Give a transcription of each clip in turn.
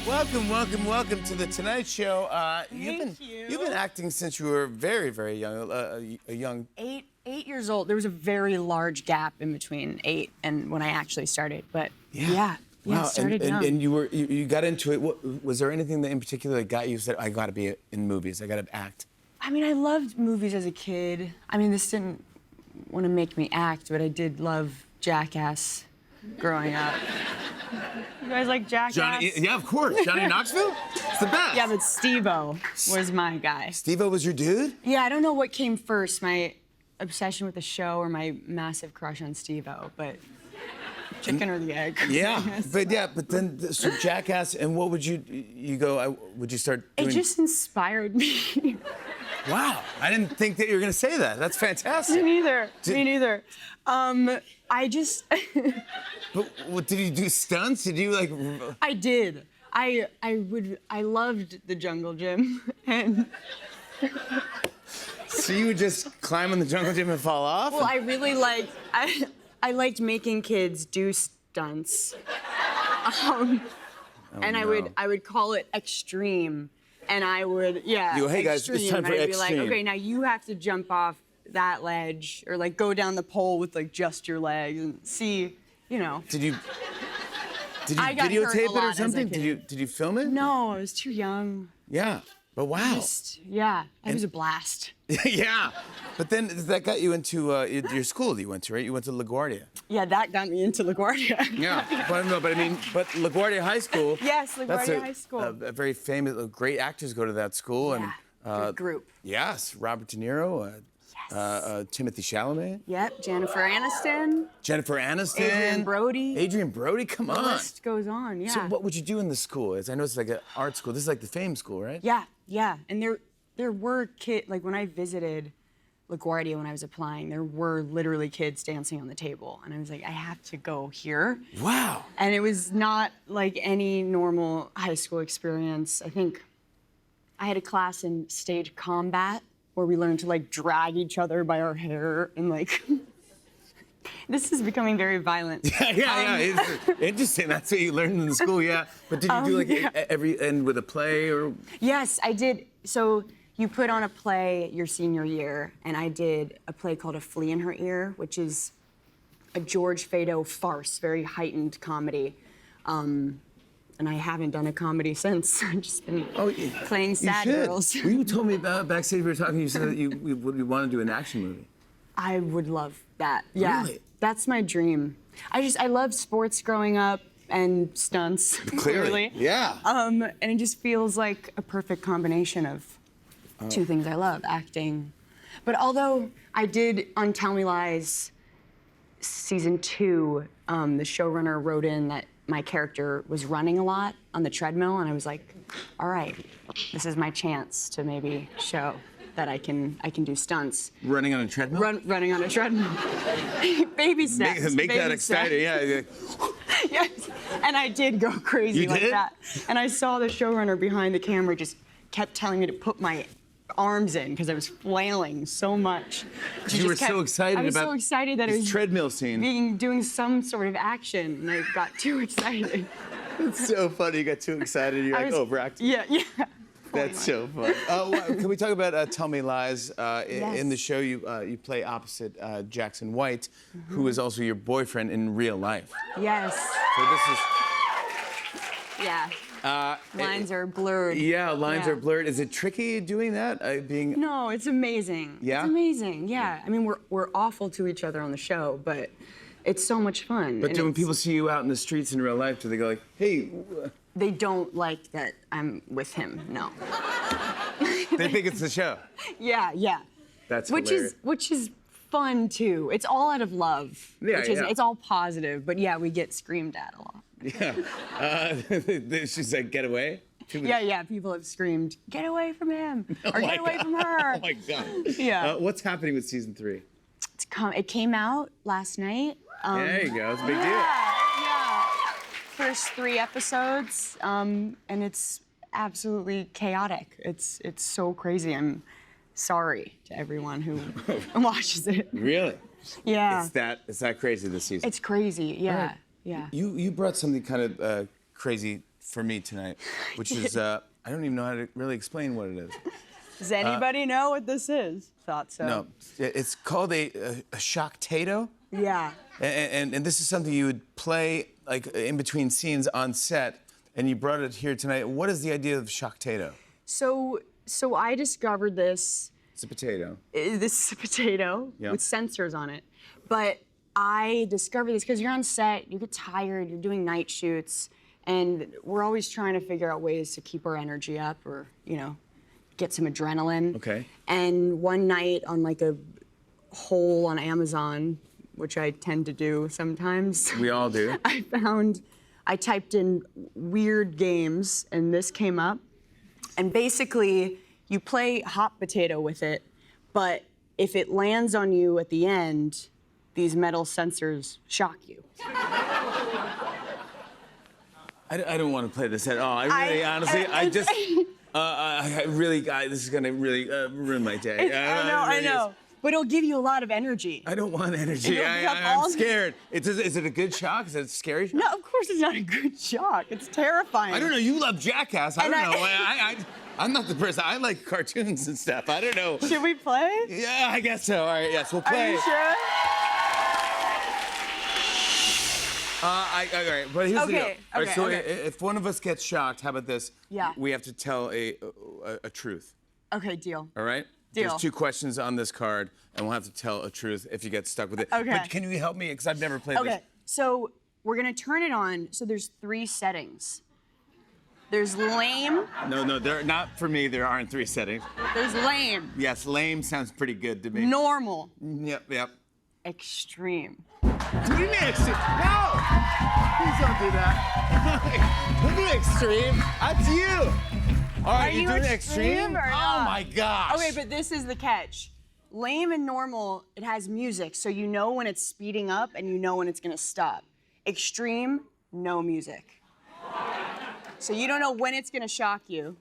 Welcome to the Tonight Show. Thank you. You've been acting since you were very, very young. A young. 8 years old. There was a very large gap in between 8 and when I actually started. But yeah, Wow. started young. And you got into it. Was there anything that in particular that got you said, I got to be in movies. I got to act. I mean, I loved movies as a kid. I mean, this didn't want to make me act, but I did love Jackass growing up. You guys like Jackass? Johnny, yeah, of course. Johnny Knoxville. It's the best. Yeah, but Steve-O was my guy. Steve-O was your dude? Yeah, I don't know what came first, my obsession with the show or my massive crush on Steve-O, but chicken or the egg. Yeah, but then so Jackass, and what would you go? Would you start doing? It just inspired me. Wow, I didn't think that you were gonna say that. That's fantastic. Me neither. I just. But what, did you do stunts? Did you like? I did. I loved the jungle gym, and so you would just climb on the jungle gym and fall off? well, I really liked. I liked making kids do stunts, and I would call it extreme, and I would You go, hey guys, it's extreme, time for and I'd be like, extreme. okay, now you have to jump off that ledge or like go down the pole with like just your legs and see, you know. Did you I got hurt a videotape it lot or as a something? kid. Did you film it? No, I was too young. Yeah, but wow. It was a blast. Yeah, but then that got you into your school you went to, right? You went to LaGuardia. Yeah, that got me into LaGuardia. Yeah, but LaGuardia High School. Yes, that's LaGuardia High School. A very famous, great actors go to that school, Yeah, good group. Yes, Robert De Niro, Timothy Chalamet. Yep, Jennifer Aniston. Jennifer Aniston. Adrien Brody. Come The on. list goes on, yeah. So what would you do in the school? I know it's like an art school. This is like the Fame School, right? Yeah. And there were kids, like when I visited LaGuardia when I was applying, there were literally kids dancing on the table. And I was like, I have to go here. Wow. And it was not like any normal high school experience. I think I had a class in stage combat where we learned to like drag each other by our hair and like, this is becoming very violent. Yeah. It's interesting. That's what you learned in the school, yeah. But did you do like every end with a play or? Yes, I did. So you put on a play your senior year, and I did a play called A Flea in Her Ear, which is a George Fado farce, very heightened comedy. And I haven't done a comedy since. I've just been playing sad girls. Well, you told me about backstage we were talking. You said that you want to do an action movie. I would love that. Yeah, Really? That's my dream. I loved sports growing up and stunts. Clearly. Yeah. And it just feels like a perfect combination of two things I love, acting. But although I did on Tell Me Lies season 2, the showrunner wrote in that my character was running a lot on the treadmill, and I was like, all right, this is my chance to maybe show that I can do stunts. Running on a treadmill? Running on a treadmill. Baby steps. Make that exciting, yeah. Yes, and I did go crazy You like did? that. And I saw the showrunner behind the camera just kept telling me to put my arms in because I was flailing so much. You were so excited I was about so excited that it this was treadmill scene. doing some sort of action, and I got too excited. It's so funny. You got too excited. You're like overacting. Yeah. That's so fun. Can we talk about Tell Me Lies? Yes. In the show, you play opposite Jackson White, who is also your boyfriend in real life. Yes. So this is. Yeah. Lines are blurred. Yeah, lines are blurred. Is it tricky doing that? No, it's amazing. Yeah? It's amazing. Yeah. I mean, we're awful to each other on the show, but it's so much fun. But when people see you out in the streets in real life, do they go like, hey? They don't like that I'm with him. No. They think it's the show. Yeah. That's hilarious. Which is fun too. It's all out of love. Yeah, It's all positive, but yeah, we get screamed at a lot. Yeah. She's like, get away? Yeah. People have screamed, get away from him, or get away from her. Oh my God. Yeah. What's happening with season 3? It came out last night. There you go. It's a big deal. Yeah. First 3 episodes, and it's absolutely chaotic. It's so crazy. I'm sorry to everyone who watches it. Really? Yeah. It's that crazy this season. It's crazy. Yeah. Right. Yeah. You brought something kind of crazy for me tonight, which is I don't even know how to really explain what it is. Does anybody know what this is? Thought so. No, it's called a shocktato. Yeah. And this is something you would play like in between scenes on set, and you brought it here tonight. What is the idea of shocktato? So I discovered this. It's a potato. This is a potato Yeah. with sensors on it. But I discovered this because you're on set, you get tired, you're doing night shoots, and we're always trying to figure out ways to keep our energy up or, get some adrenaline. Okay. And one night on like a hole on Amazon, which I tend to do sometimes. We all do. I typed in weird games and this came up. And basically, you play hot potato with it, but if it lands on you at the end, these metal sensors shock you. I don't want to play this at all. This is gonna really ruin my day. I know. But it'll give you a lot of energy. I don't want energy. I'm scared. Is it a good shock? Is it a scary shock? No, of course it's not a good shock. It's terrifying. I don't know. You love Jackass. I don't know. I'm not the person. I like cartoons and stuff. I don't know. Should we play? Yeah, I guess so. All right, yes, we'll play. Are you sure? All right, but here's the deal. All right, so okay. if one of us gets shocked, how about this? Yeah. We have to tell a truth. Okay, deal. All right? Deal. There's 2 questions on this card, and we'll have to tell a truth if you get stuck with it. Okay. But can you help me? Because I've never played this. Okay, so we're gonna turn it on. So there's 3 settings. There's lame. No, they're not for me. There aren't 3 settings. There's lame. Yes, lame sounds pretty good to me. Normal. Yep. Extreme. What do you mean extreme? No! Please don't do that. Don't do extreme. That's you. All right, Are you doing extreme or Oh not? my gosh. Okay, but this is the catch. Lame and normal, it has music, so you know when it's speeding up and you know when it's gonna stop. Extreme, no music. So you don't know when it's gonna shock you.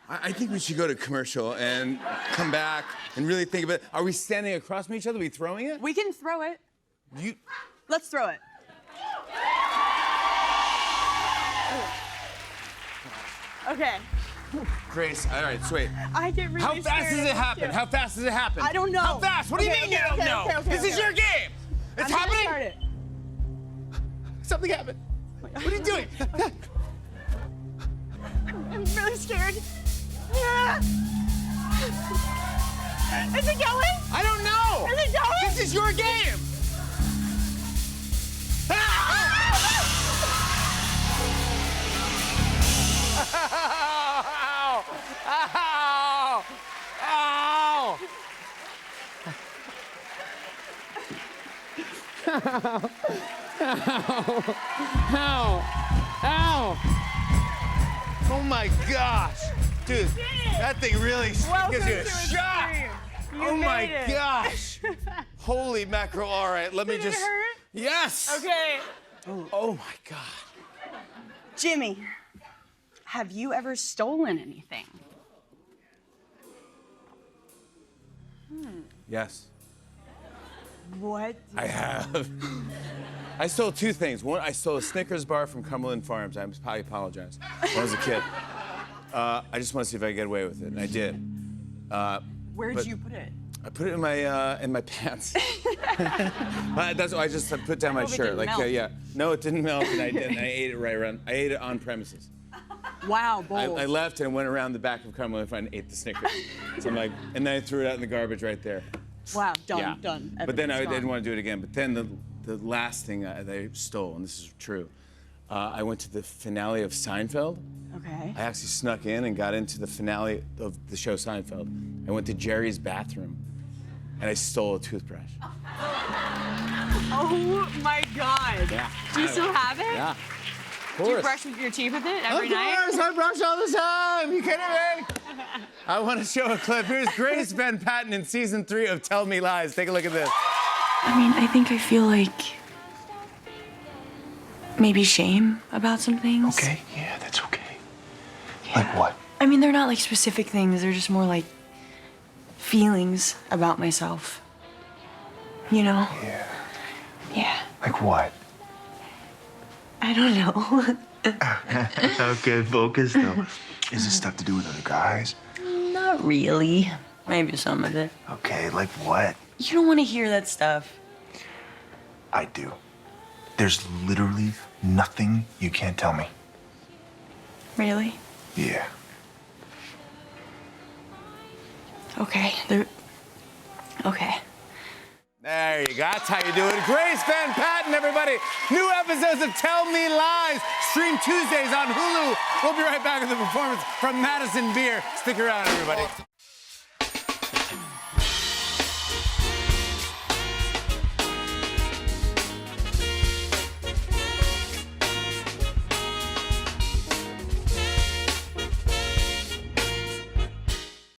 I think we should go to commercial and come back and really think about it. Are we standing across from each other? Are we throwing it? We can throw it. You. Let's throw it. Okay. Grace, all right, so wait. I get really How fast scared does it of happen? too. How fast does it happen? I don't know. How fast? What do you Okay, mean you don't know? okay, This is okay. your game. It's I'm gonna happening. start it. Something happened. What are you doing? I'm really scared. Yeah. Is it going? I don't know. Is it going? This is your game. Ow! Ow! Ow! Ow! Ow! Oh my gosh! Dude, that thing really Welcome gives you to a shock! Extreme. You Oh my made it. gosh! Holy mackerel, all right, let me Did it just... hurt? Yes! Okay. Oh my God. Jimmy, have you ever stolen anything? Yes, What? I have. I stole 2 things. One, I stole a Snickers bar from Cumberland Farms. I apologize. When I was a kid. I just want to see if I could get away with it, and I did. Where'd but- you put it? I put it in my pants. That's why I just put down my hope it shirt. didn't Like melt. yeah. No, it didn't melt, and I did. And I ate it right around. I ate it on premises. Wow, bold. I left and went around the back of Cumberland Farms and ate the Snickers. So I'm like, and then I threw it out in the garbage right there. Wow, done, Yeah. done. But then I Evidence didn't gone. want to do it again. But then the last thing that I stole, and this is true, I went to the finale of Seinfeld. Okay. I actually snuck in and got into the finale of the show Seinfeld. I went to Jerry's bathroom, and I stole a toothbrush. Oh my God. Yeah. Do you still have it? Yeah. Do you brush with your teeth with it every night? Of course, I brush all the time. You kidding me? I want to show a clip. Here's Grace Van Patten in season 3 of Tell Me Lies. Take a look at this. I mean, I think I feel like maybe shame about some things. Okay, yeah, that's okay. Like what? I mean, they're not like specific things, they're just more like feelings about myself. You know? Yeah. Yeah. Like what? I don't know. Okay, focus though. Is this stuff to do with other guys? Not really. Maybe some of it. Okay, like what? You don't want to hear that stuff. I do. There's literally nothing you can't tell me. Really? Yeah. Okay. Okay. There you go. That's how you do it. Grace Van Patten, everybody. New episodes of Tell Me Lies. Stream Tuesdays on Hulu. We'll be right back with the performance from Madison Beer. Stick around, everybody.